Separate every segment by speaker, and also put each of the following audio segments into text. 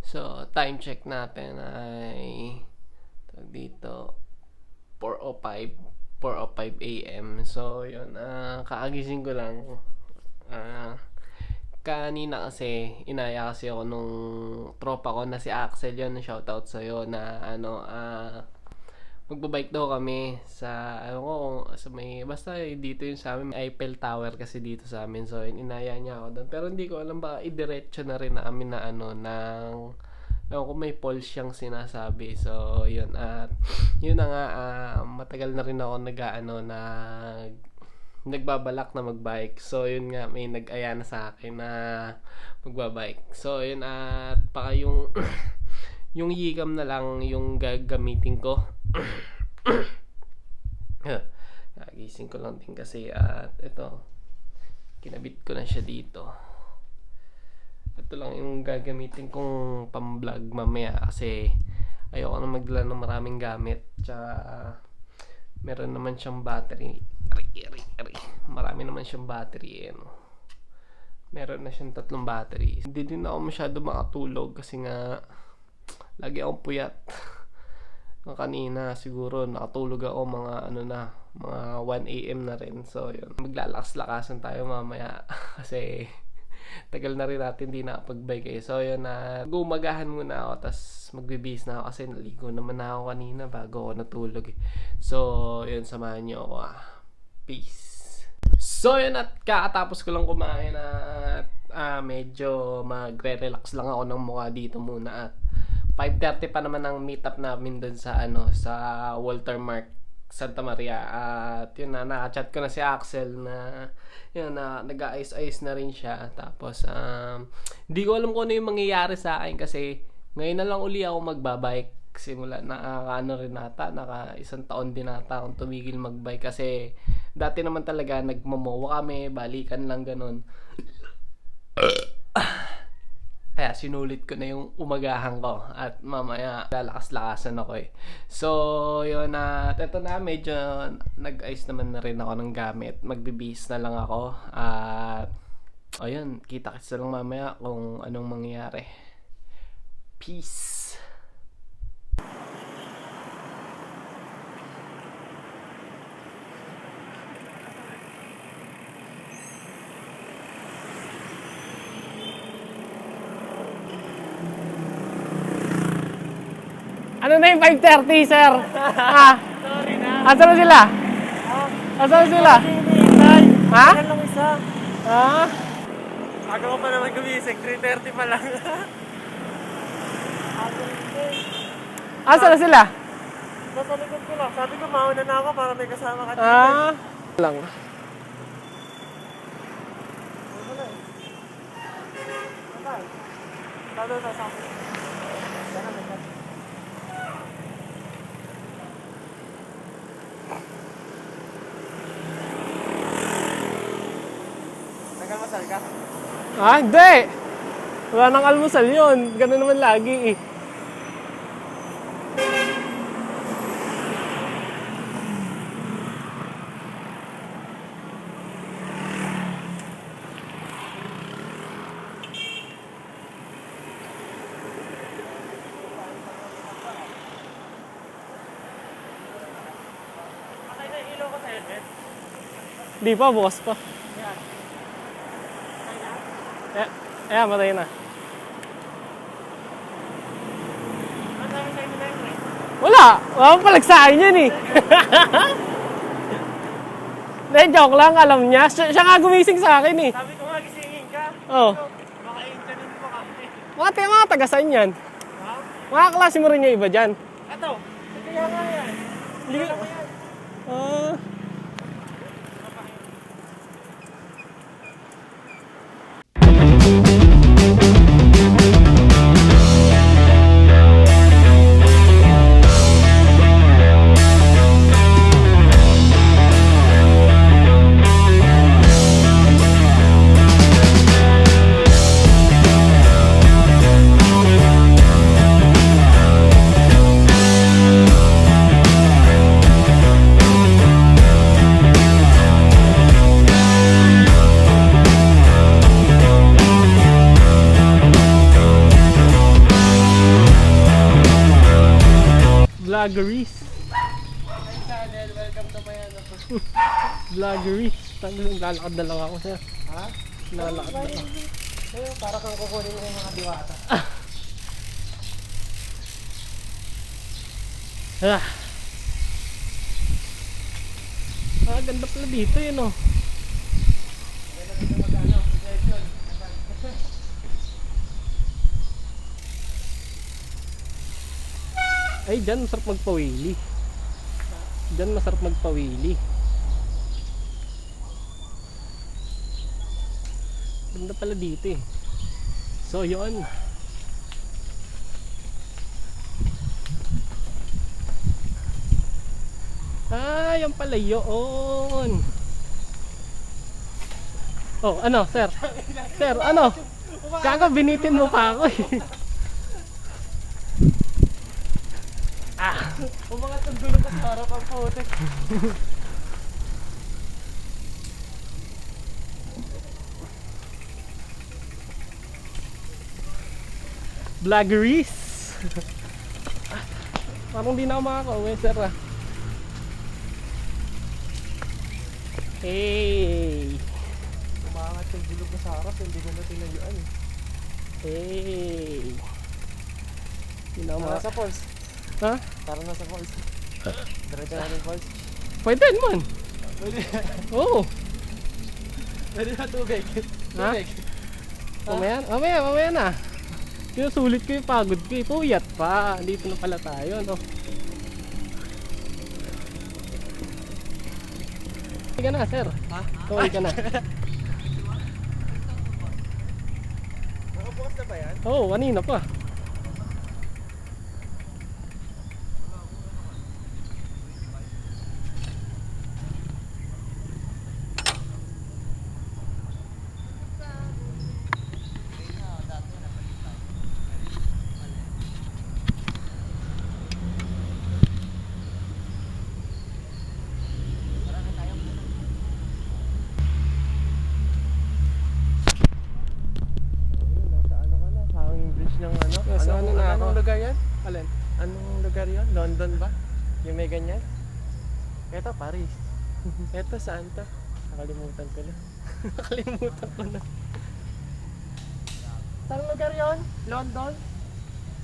Speaker 1: So, time check natin ay tawag dito 4:05 4:05 AM. So, yun, kaagising ko lang. Kanina kasi inaya kasi ako nung tropa ko na si Axel, yun, shoutout sa'yo na magbabike daw kami sa sa may basta dito yun sa amin, may Eiffel Tower kasi dito sa amin. So inaya niya ako doon, pero hindi ko alam baka idiretso na rin namin na ng kung may pulse siyang sinasabi. So yun, at yun na nga, matagal na rin ako nagbabalak na magbike. So yun nga, may nag-aya na sa akin na magbabike. So yun, at baka yung yung Yikam na lang yung gagamitin ko. Nagising ko lang din kasi, at ito, kinabit ko na siya dito. Ito lang yung gagamitin kong pang-vlog mamaya kasi ayoko na magdala ng maraming gamit. Tsaka meron naman siyang battery. Marami naman siyang battery, meron na siyang 3 battery. Hindi din ako masyado makatulog kasi nga lagi akong puyat. Kanina siguro nakatulog ako mga mga 1 AM na rin. So yun, maglalakas-lakasan tayo mamaya kasi tagal na rin natin di nakapag-bike. So yun, gumagahan muna ako, tas magbibihis na ako kasi naligo naman na ako kanina bago ako natulog. So yun, samahan niyo ako. Peace. So yun, at kakatapos ko lang kumain at medyo magre-relax lang ako ng mukha dito muna. At 5:30 pa naman ang meetup namin dun sa sa Walter Mark Santa Maria. At yun na, naka-chat ko na si Axel na yun na nag-aayos-ayos na rin siya. Tapos hindi ko alam kung ano yung mangyayari sa akin kasi ngayon na lang uli ako magbabike. Simula naka 1 taon din nata akong tumigil magbike kasi dati naman talaga nagmomowa kami, balikan lang ganun. Kaya sinulit ko na yung umagahan ko at mamaya lalakas-lakasan ako So yun, at eto na, medyo nag-ayos naman na rin ako ng gamit. Magbibihis na lang ako at ayun, kita-kits lang mamaya kung anong mangyayari. Peace. Ano na yung 5:30, sir?
Speaker 2: Sorry na.
Speaker 1: Asan na sila? Asan na sila? Ha?
Speaker 2: Kailan lang isa. Aga ko pa naman gumising, 3:30 pa lang.
Speaker 1: Asan na sila?
Speaker 2: Nasa likod ko lang. Sabi ko, mauna na ako para may kasama ka dito.
Speaker 1: Lang.
Speaker 2: Nagkamasal ka?
Speaker 1: Hindi. Wala nang almusal yun. Ganun naman lagi
Speaker 2: Patay na yung ilaw ko sa helmet.
Speaker 1: Di pa, bukas pa.
Speaker 2: Yan.
Speaker 1: Ayan, matay na.
Speaker 2: Ano sabi sa'yo ni Lenny?
Speaker 1: Wala pa palagsain yan Hindi, joke lang, alam niya. Siya nga gumising sa akin
Speaker 2: Sabi ko nga, gisingin ka.
Speaker 1: Oh.
Speaker 2: Baka intanin mo kami.
Speaker 1: Mga tagasan yan.
Speaker 2: Ha?
Speaker 1: Mga klase mo rin yung iba dyan.
Speaker 2: Ito. Kaya nga yan.
Speaker 1: Hindi
Speaker 2: Alam mo yan.
Speaker 1: Vloggeries.
Speaker 2: Hi channel, welcome to my ano.
Speaker 1: Vloggeries. Lalakad na lang ako sir.
Speaker 2: Ha?
Speaker 1: Lalakad na lang.
Speaker 2: Eh, para kang kukunin ko yung mga diwata.
Speaker 1: Ah. Ganda pala dito yun oh. Ay, dyan masarap magpawili. Dyan masarap magpawili. Ganda pala dito eh. So, yun. Ah, yan pala yun. Oh, ano, sir? Sir, ano? Gago, binitin mo pa ako eh.
Speaker 2: Umangat ang dulo ko sa harap ang putik.
Speaker 1: Vloggeries. Parang di na ako makakauwi, sir ah. Hey.
Speaker 2: Umangat ang dulo ko sa harap, hindi ko na tinayuan eh.
Speaker 1: Hey. Di na ako
Speaker 2: Para sa falls.
Speaker 1: Ha?
Speaker 2: Para na sa falls. Diretso natin falls.
Speaker 1: Pwede naman.
Speaker 2: Pwede.
Speaker 1: Oo.
Speaker 2: Pwede na tubig.
Speaker 1: Ha?
Speaker 2: Tubig.
Speaker 1: Mamaya na. Sinusulit ko yung pagod ko. Puyat pa. Dito na pala tayo, no? Tuloy ka na, sir.
Speaker 2: Ha?
Speaker 1: Tuloy ka na.
Speaker 2: Nakabukas na ba yan?
Speaker 1: Oo, kanina pa.
Speaker 2: Nasa ano ka na? Hanging bridge ng ano?
Speaker 1: Nasa ano na ako?
Speaker 2: Anong lugar yan?
Speaker 1: Alin?
Speaker 2: Anong lugar yan? London ba? Yung may ganyan? Ito, Paris. Ito, saan to? Nakalimutan ko na.
Speaker 1: Nakalimutan ko na.
Speaker 2: Saan lugar yon? London?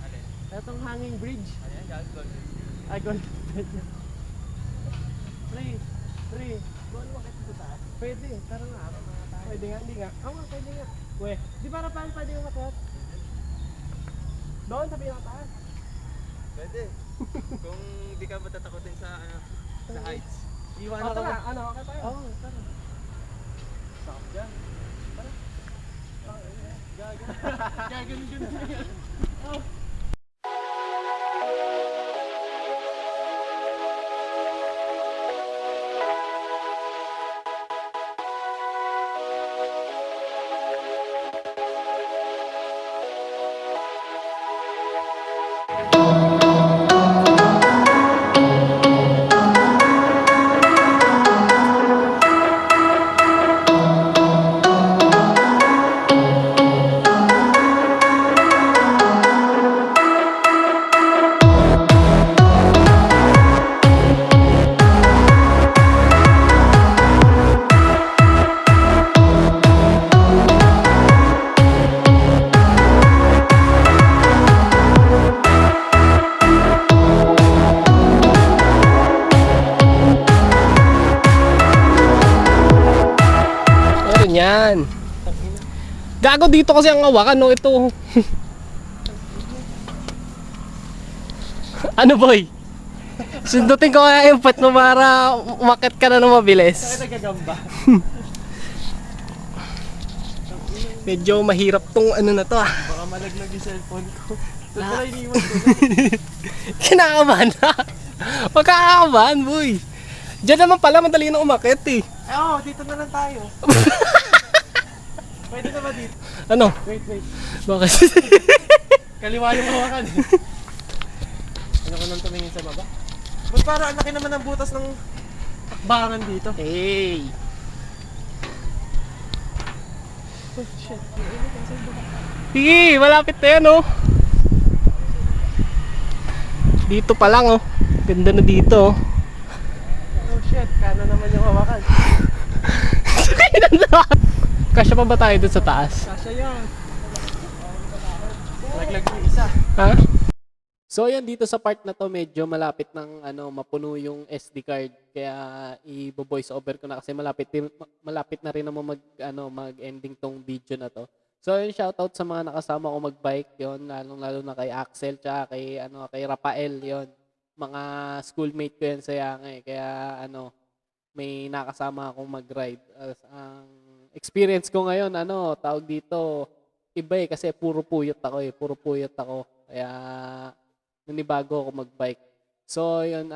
Speaker 2: Alin? Itong hanging bridge. Ayan, Golden State. Ay, Golden State. Pre. Doon makita sa taas? Pwede, tara nga.
Speaker 1: Pwede nga, hindi nga.
Speaker 2: Oo nga, pwede nga.
Speaker 1: Weh.
Speaker 2: Di ba na pwede nga makita? Doon, sa pinakataas.
Speaker 3: Pwede. Kung di ka matatakotin sa heights.
Speaker 2: Iwan
Speaker 1: Oh,
Speaker 2: ako.
Speaker 1: tara, ano, okay tayo.
Speaker 2: Oo, tara. Stop dyan. Tara. Gagano.
Speaker 1: Meron yan. Gago dito kasi ang hawakan, no? Ito. Ano boy? Sundutin ko kaya yung pat mo para umakit ka na ng mabilis.
Speaker 2: Saan nagagamba?
Speaker 1: Medyo mahirap tong ano na to ah.
Speaker 2: Baka malaglag yung cellphone ko. Doon pala iniwan ko na.
Speaker 1: Kinakabahan na. Magkakabahan boy. Diyan naman pala madali na umakit eh.
Speaker 2: Oo, dito na lang tayo. Pwede na ba dito?
Speaker 1: Ano?
Speaker 2: Wait.
Speaker 1: Bakit?
Speaker 2: Kaliwa yung hawakan eh. Ano ko nang tumingin sa baba? Ba't parang ang laki naman ng butas ng akbaran dito?
Speaker 1: Hey.
Speaker 2: Oh shit.
Speaker 1: Sige, malapit na yan oh. Dito pa lang oh. Ganda na dito.
Speaker 2: Oh shit, kano naman yung hawakan.
Speaker 1: Kasya pa ba tayo dun sa taas?
Speaker 2: Kasya yan. Laglag yung isa.
Speaker 1: Ha? So yan, dito sa part na to medyo malapit ng mapuno yung SD card, kaya i-voice over ko na kasi malapit na rin naman mag-ending tong video na to. So yun, shoutout sa mga nakasama ko mag-bike yon, lalo na kay Axel tsaka kay Rafael yon. Mga schoolmate ko yan sa Yangay, kaya may nakasama akong mag-ride. Ang experience ko ngayon, tawag dito, iba kasi puro puyat ako. Kaya nanibago ako mag-bike. So, yun,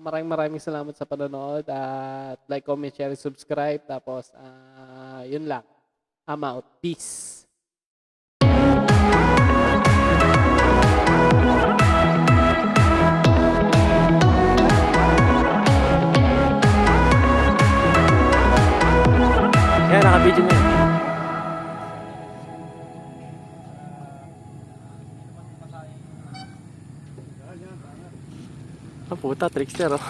Speaker 1: maraming salamat sa panonood. At like, comment, share, subscribe. Tapos, yun lang. I'm out. Peace.
Speaker 2: Yan, naka-video na yun. Ah, puta, trickster oh.